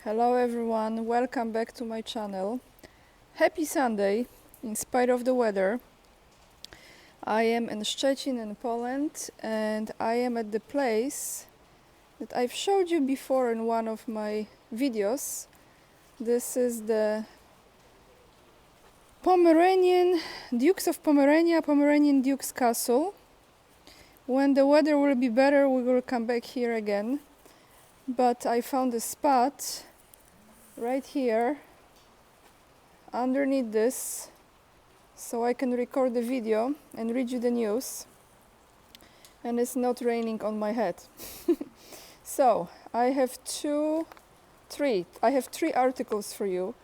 Hello everyone, welcome back to my channel. Happy Sunday, in spite of the weather. I am in Szczecin in Poland and I am at the place that I've showed you before in one of my videos. This is the Dukes of Pomerania, Pomeranian Duke's Castle. When the weather will be better, we will come back here again. But I found a spot right here underneath this so I can record the video and read you the news and it's not raining on my head. So I have three articles for you.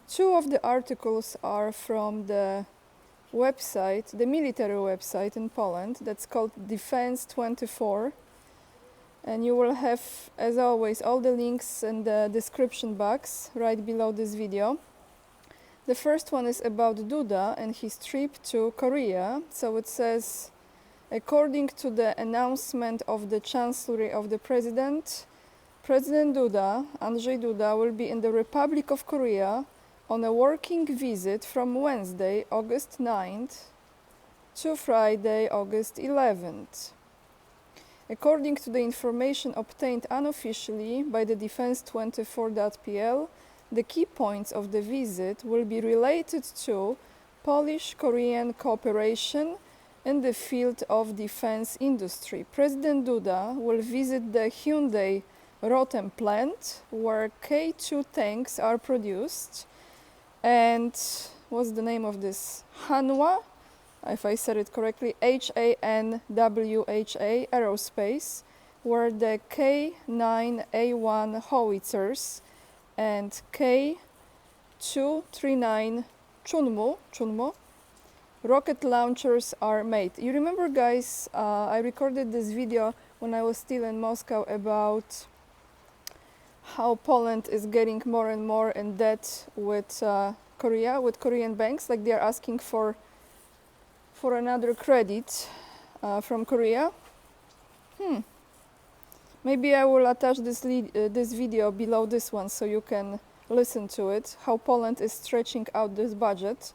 Two of the articles are from the website, the military website in Poland that's called Defense 24, and you will have, as always, all the links in the description box right below this video. The first one is about Duda and his trip to Korea. So it says, according to the announcement of the Chancellery of the President, President Duda, Andrzej Duda, will be in the Republic of Korea on a working visit from Wednesday, August 9th to Friday, August 11th. According to the information obtained unofficially by the Defense24.pl, the key points of the visit will be related to Polish-Korean cooperation in the field of defense industry. President Duda will visit the Hyundai Rotem plant, where K2 tanks are produced, and what's the name of this? Hanwha, if I said it correctly, HANWHA Aerospace, where the K9A1 howitzers and K239 Chunmo rocket launchers are made. You remember, guys, I recorded this video when I was still in Moscow about how Poland is getting more and more in debt with Korea, with Korean banks, like they are asking for another credit from Korea. Maybe I will attach this video below this one so you can listen to it, how Poland is stretching out this budget.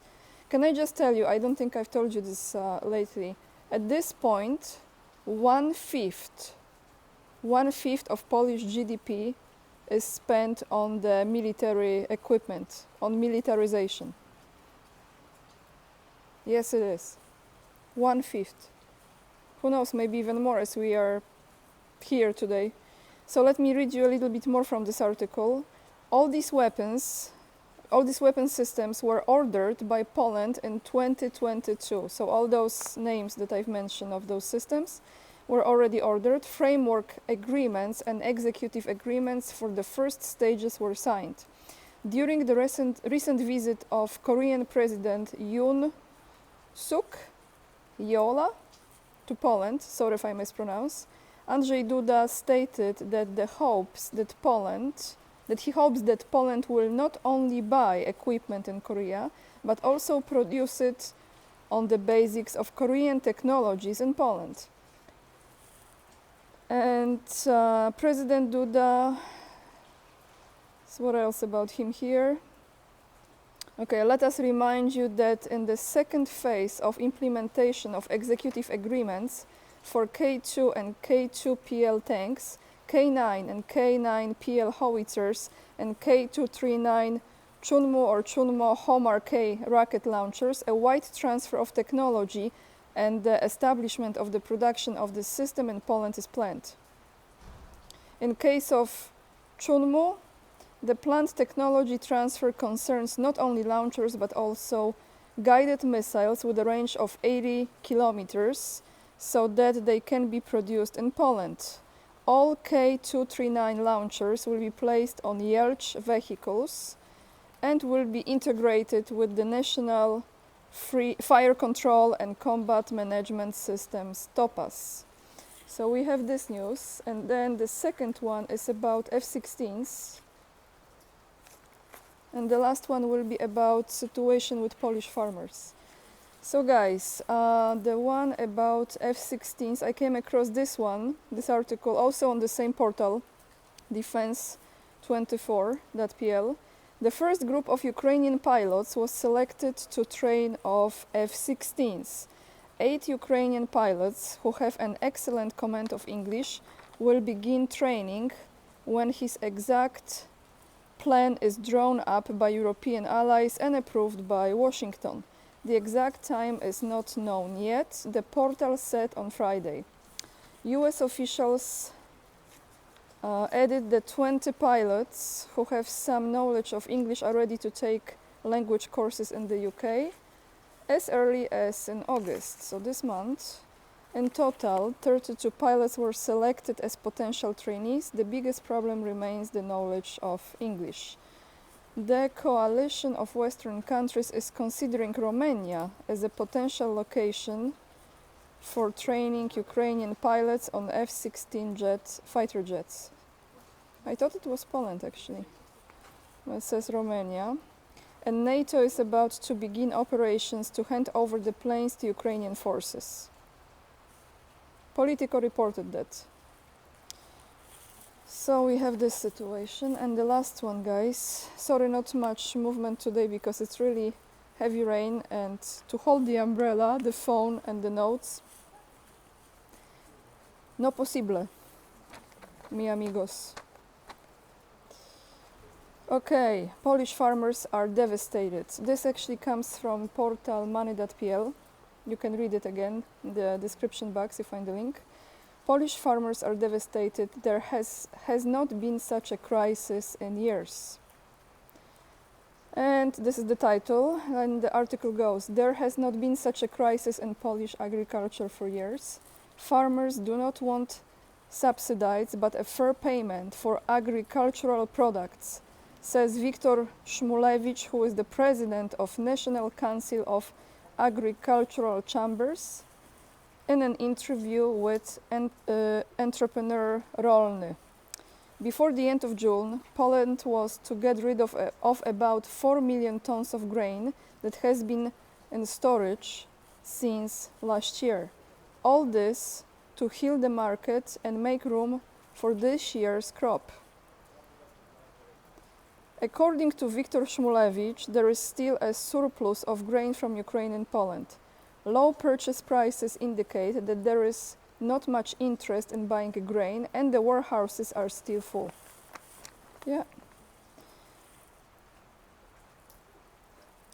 Can I just tell you, I don't think I've told you this lately, at this point, one-fifth of Polish GDP is spent on the military equipment, on militarization. Yes, it is. One-fifth. Who knows, maybe even more as we are here today. So let me read you a little bit more from this article. All these weapon systems were ordered by Poland in 2022. So all those names that I've mentioned of those systems were already ordered. Framework agreements and executive agreements for the first stages were signed. During the recent visit of Korean President Yoon Suk Yeol to Poland, sorry if I mispronounce, Andrzej Duda stated that he hopes that Poland will not only buy equipment in Korea, but also produce it on the basics of Korean technologies in Poland. And President Duda, so what else about him here? Okay, let us remind you that in the second phase of implementation of executive agreements for K2 and K2PL tanks, K9 and K9PL howitzers, and K239 Chunmo Homar K rocket launchers, a wide transfer of technology and the establishment of the production of the system in Poland is planned. In case of Chunmo, the planned technology transfer concerns not only launchers but also guided missiles with a range of 80 kilometers so that they can be produced in Poland. All K239 launchers will be placed on Jelcz vehicles and will be integrated with the National Fire Control and Combat Management Systems TOPAS. So we have this news, and then the second one is about F-16s. And the last one will be about situation with Polish farmers. So guys, the one about F-16s, I came across this article, also on the same portal, Defense 24.pl, the first group of Ukrainian pilots was selected to train of F-16s. 8 Ukrainian pilots who have an excellent command of English will begin training when his exact plan is drawn up by European allies and approved by Washington. The exact time is not known yet, the portal said on Friday. US officials added that 20 pilots who have some knowledge of English are ready to take language courses in the UK as early as in August, so this month. In total, 32 pilots were selected as potential trainees. The biggest problem remains the knowledge of English. The coalition of Western countries is considering Romania as a potential location for training Ukrainian pilots on F-16 fighter jets. I thought it was Poland actually. It says Romania. And NATO is about to begin operations to hand over the planes to Ukrainian forces. Politico reported that. So we have this situation. And the last one, guys. Sorry, not much movement today because it's really heavy rain, and to hold the umbrella, the phone and the notes. No posible, mi amigos. Okay, Polish farmers are devastated. This actually comes from portal money.pl. You can read it again in the description box, you find the link. Polish farmers are devastated. There has not been such a crisis in years. And this is the title, and the article goes, there has not been such a crisis in Polish agriculture for years. Farmers do not want subsidies, but a fair payment for agricultural products, says Viktor Szmulewicz, who is the president of National Council of Agricultural Chambers, in an interview with entrepreneur Rolny. Before the end of June, Poland was to get rid of about 4 million tons of grain that has been in storage since last year. All this to heal the market and make room for this year's crop. According to Viktor Szmulewicz, there is still a surplus of grain from Ukraine and Poland. Low purchase prices indicate that there is not much interest in buying grain and the warehouses are still full. Yeah.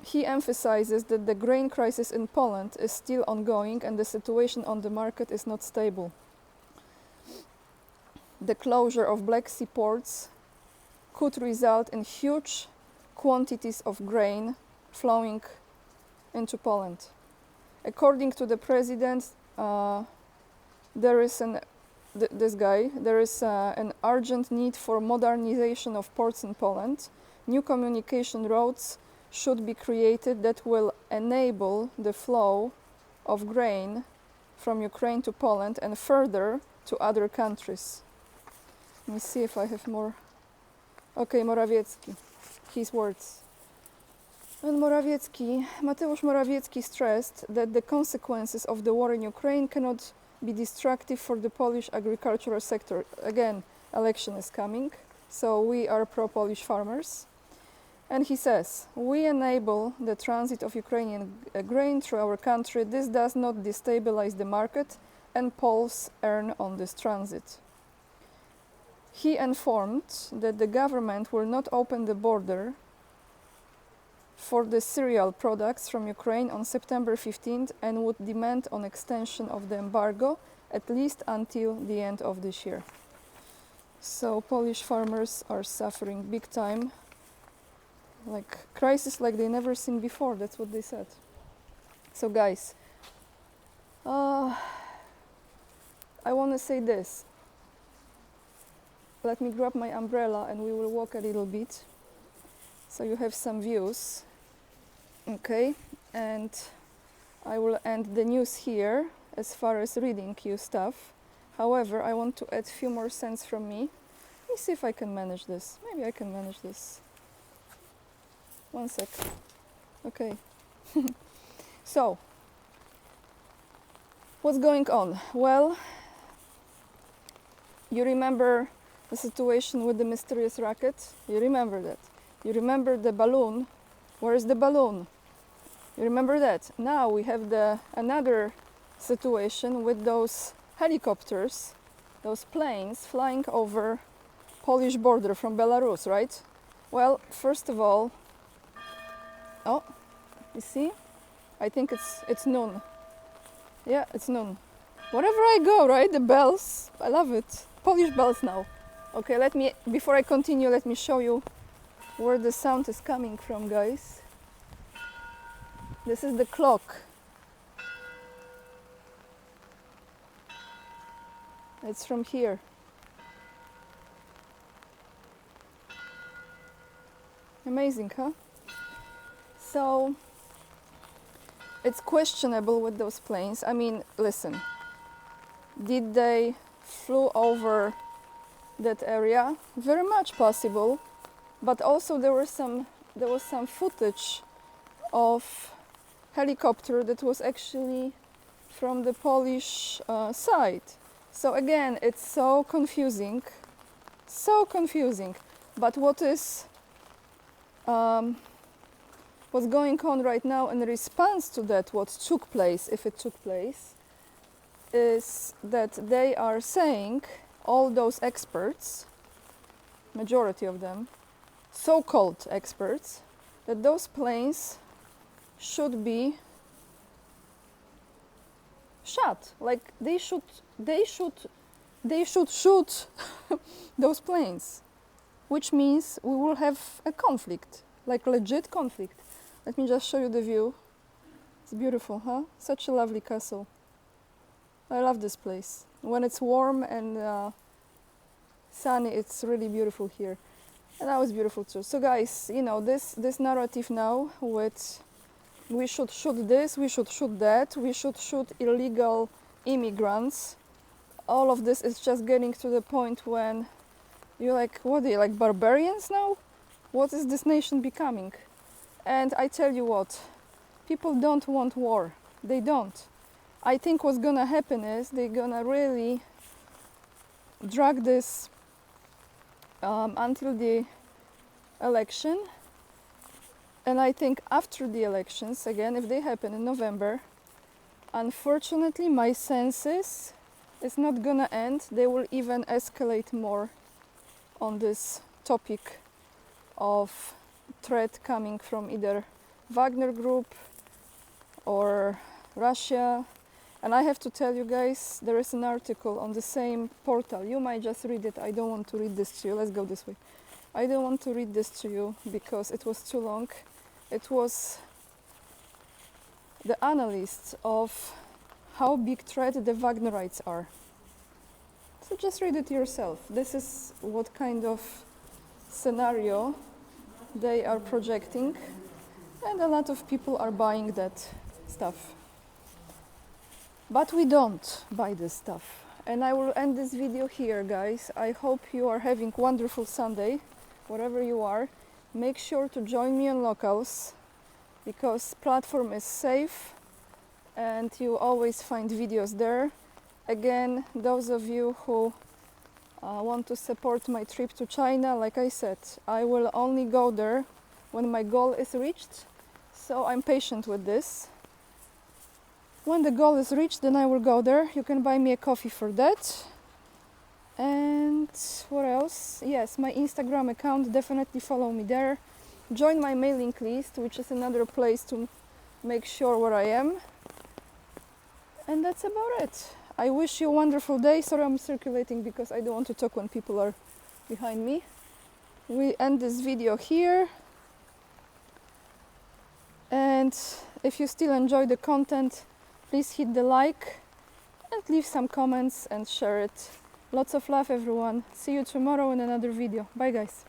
He emphasizes that the grain crisis in Poland is still ongoing and the situation on the market is not stable. The closure of Black Sea ports could result in huge quantities of grain flowing into Poland. According to the president, there is an urgent need for modernization of ports in Poland. New communication routes should be created that will enable the flow of grain from Ukraine to Poland and further to other countries. Let me see if I have more. Okay, Morawiecki, his words. And Mateusz Morawiecki stressed that the consequences of the war in Ukraine cannot be destructive for the Polish agricultural sector. Again, election is coming, so we are pro-Polish farmers. And he says, we enable the transit of Ukrainian grain through our country. This does not destabilize the market, and Poles earn on this transit. He informed that the government will not open the border for the cereal products from Ukraine on September 15th and would demand an extension of the embargo at least until the end of this year. So Polish farmers are suffering big time, like crisis like they never seen before, that's what they said. So guys, I want to say this. Let me grab my umbrella and we will walk a little bit so you have some views. Okay, and I will end the news here as far as reading you stuff. However, I want to add a few more cents from me. Let me see if I can manage this. Maybe I can manage this. 1 sec. Okay. So, what's going on? Well, you remember the situation with the mysterious rocket? You remember that. You remember the balloon. Where is the balloon? You remember that. Now we have another situation with those helicopters, those planes flying over Polish border from Belarus, right? Well, first of all, oh, you see? I think it's noon. Yeah, it's noon. Wherever I go, right? The bells, I love it. Polish bells now. Okay, before I continue, let me show you where the sound is coming from, guys. This is the clock. It's from here. Amazing, huh? So, it's questionable with those planes. I mean, listen, did they flew over that area? Very much possible, but also there was some footage of helicopter that was actually from the Polish side. So again, it's so confusing. But what's going on right now in response to that, what took place, if it took place, is that they are saying, all those experts, majority of them, so-called experts, that those planes should be shot. Like they should shoot those planes, which means we will have a conflict, like legit conflict. Let me just show you the view. It's beautiful, huh? Such a lovely castle. I love this place. When it's warm and sunny, it's really beautiful here. And that was beautiful too. So guys, you know, this narrative now with we should shoot this, we should shoot that, we should shoot illegal immigrants. All of this is just getting to the point when you're like, what are you, like barbarians now? What is this nation becoming? And I tell you what, people don't want war. They don't. I think what's gonna happen is they're gonna really drag this until the election. And I think after the elections, again, if they happen in November, unfortunately, my sense is it's not gonna end. They will even escalate more on this topic of threat coming from either Wagner Group or Russia. And I have to tell you guys, there is an article on the same portal. You might just read it. I don't want to read this to you. Let's go this way. I don't want to read this to you because it was too long. It was the analysts of how big threat the Wagnerites are. So just read it yourself. This is what kind of scenario they are projecting, and a lot of people are buying that stuff. But we don't buy this stuff. And I will end this video here, guys. I hope you are having a wonderful Sunday, wherever you are. Make sure to join me on Locals, because platform is safe and you always find videos there. Again, those of you who want to support my trip to China, like I said, I will only go there when my goal is reached. So I'm patient with this. When the goal is reached, then I will go there. You can buy me a coffee for that. And what else? Yes, my Instagram account, definitely follow me there. Join my mailing list, which is another place to make sure where I am. And that's about it. I wish you a wonderful day. Sorry, I'm circulating because I don't want to talk when people are behind me. We end this video here. And if you still enjoy the content, please hit the like and leave some comments and share it. Lots of love, everyone. See you tomorrow in another video. Bye, guys.